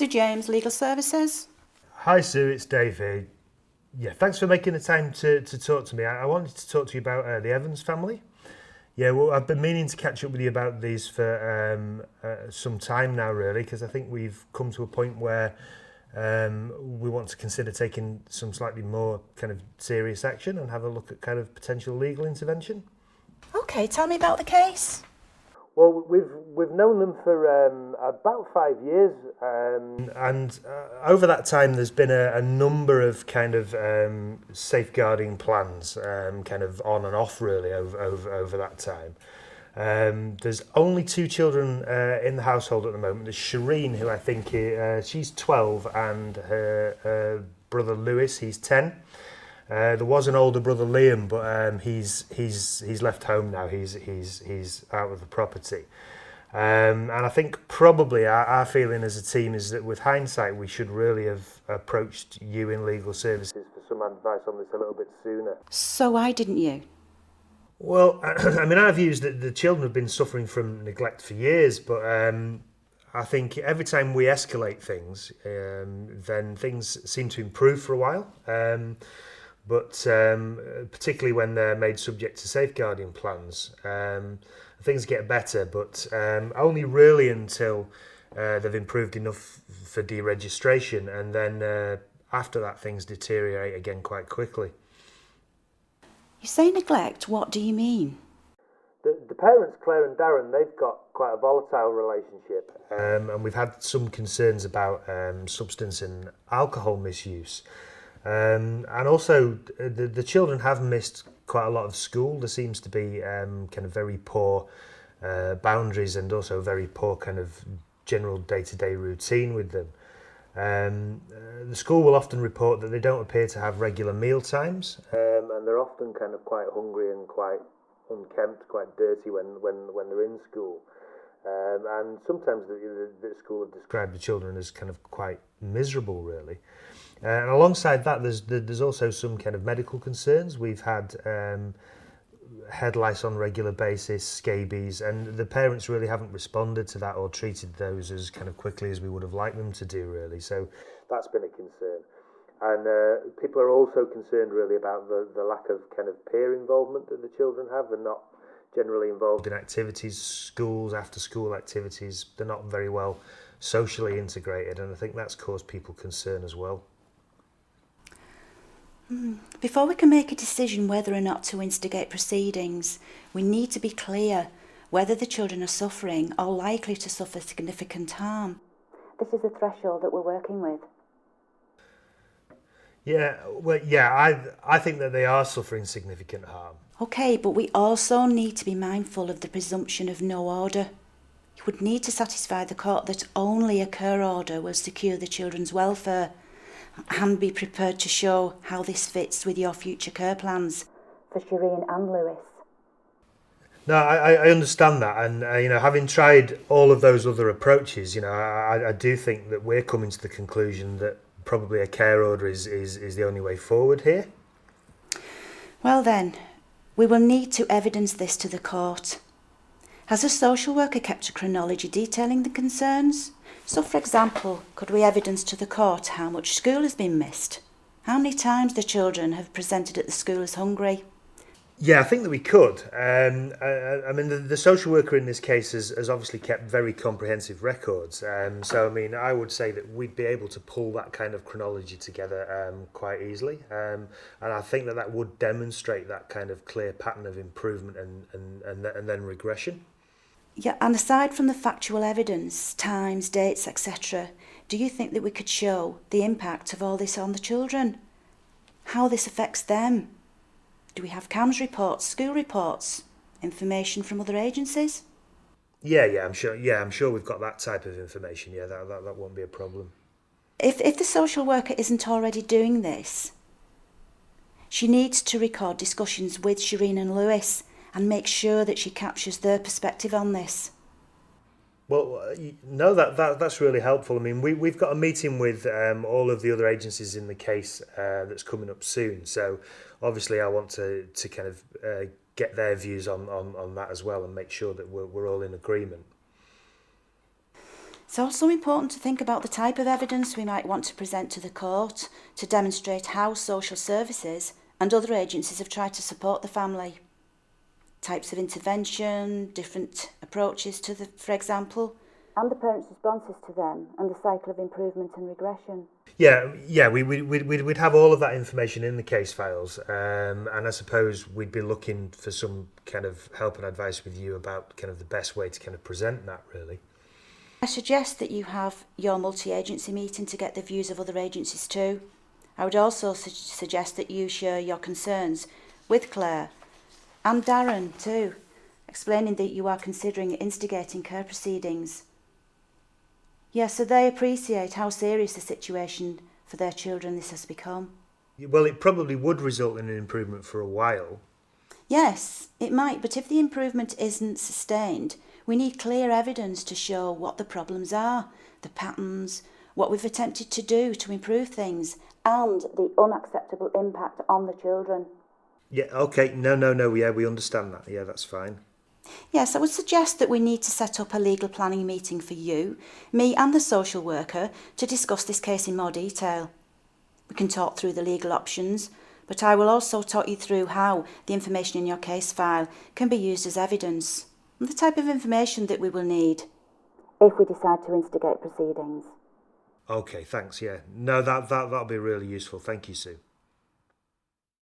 Dr. James, Legal Services. Hi Sue, it's Dave here. Yeah, thanks for making the time to talk to me. I wanted to talk to you about the Evans family. Yeah, well, I've been meaning to catch up with you about these for some time now, really, because I think we've come to a point where we want to consider taking some slightly more kind of serious action and have a look at kind of potential legal intervention. Okay, tell me about the case. Well, we've known them for about 5 years, and over that time, there's been a number of kind of safeguarding plans, kind of on and off, really, over that time. There's only 2 children in the household at the moment. There's Shireen, who I think she's 12, and her brother Lewis, he's 10. There was an older brother, Liam, but he's left home now. He's out of the property, and I think probably our feeling as a team is that with hindsight, we should really have approached you in legal services for some advice on this a little bit sooner. So why didn't you? Well, I mean, our view is that the children have been suffering from neglect for years, but I think every time we escalate things, then things seem to improve for a while. But particularly when they're made subject to safeguarding plans, things get better, but only really until they've improved enough for deregistration, and then after that things deteriorate again quite quickly. You say neglect, what do you mean? The parents, Claire and Darren, they've got quite a volatile relationship, and we've had some concerns about substance and alcohol misuse. And also, the children have missed quite a lot of school. There seems to be kind of very poor boundaries and also very poor kind of general day-to-day routine with them. The school will often report that they don't appear to have regular meal times, and they're often kind of quite hungry and quite unkempt, quite dirty when they're in school. And sometimes the school have described the children as kind of quite miserable, really. And alongside that, there's also some kind of medical concerns. We've had head lice on a regular basis, scabies, and the parents really haven't responded to that or treated those as kind of quickly as we would have liked them to do, really. So that's been a concern. And people are also concerned really about the lack of kind of peer involvement that the children have. They're not generally involved in activities, schools, after school activities. They're not very well socially integrated, and I think that's caused people concern as well. Before we can make a decision whether or not to instigate proceedings, we need to be clear whether the children are suffering or likely to suffer significant harm. This is the threshold that we're working with. Yeah, well, yeah, I think that they are suffering significant harm. Okay, but we also need to be mindful of the presumption of no order. You would need to satisfy the court that only a care order will secure the children's welfare, and be prepared to show how this fits with your future care plans for Shireen and Lewis. No, I understand that, and having tried all of those other approaches, I do think that we're coming to the conclusion that probably a care order is the only way forward here. Well then, we will need to evidence this to the court. Has a social worker kept a chronology detailing the concerns? So, for example, could we evidence to the court how much school has been missed? How many times the children have presented at the school as hungry? Yeah, I think that we could. I mean, the social worker in this case has obviously kept very comprehensive records. So, I mean, I would say that we'd be able to pull that kind of chronology together quite easily. And I think that would demonstrate that kind of clear pattern of improvement and then regression. Yeah, and aside from the factual evidence, times, dates, etc., do you think that we could show the impact of all this on the children? How this affects them? Do we have CAMS reports, school reports, information from other agencies? Yeah, I'm sure we've got that type of information. Yeah, that won't be a problem. If the social worker isn't already doing this, she needs to record discussions with Shireen and Lewis and make sure that she captures their perspective on this. Well, no, that's really helpful. I mean, we've got a meeting with all of the other agencies in the case that's coming up soon. So obviously I want to kind of get their views on that as well and make sure that we're all in agreement. It's also important to think about the type of evidence we might want to present to the court to demonstrate how social services and other agencies have tried to support the family. Types of intervention, different approaches to for example, and the parents' responses to them and the cycle of improvement and regression. Yeah, we'd have all of that information in the case files, and I suppose we'd be looking for some kind of help and advice with you about kind of the best way to kind of present that, really. I suggest that you have your multi-agency meeting to get the views of other agencies too. I would also suggest that you share your concerns with Claire and Darren too, explaining that you are considering instigating care proceedings. Yes, so they appreciate how serious the situation for their children this has become. Well, it probably would result in an improvement for a while. Yes, it might, but if the improvement isn't sustained, we need clear evidence to show what the problems are, the patterns, what we've attempted to do to improve things, and the unacceptable impact on the children. Yeah, okay, no, yeah, we understand that. Yeah, that's fine. Yes, I would suggest that we need to set up a legal planning meeting for you, me and the social worker to discuss this case in more detail. We can talk through the legal options, but I will also talk you through how the information in your case file can be used as evidence, and the type of information that we will need if we decide to instigate proceedings. Okay, thanks, yeah. No, that'll be really useful. Thank you, Sue.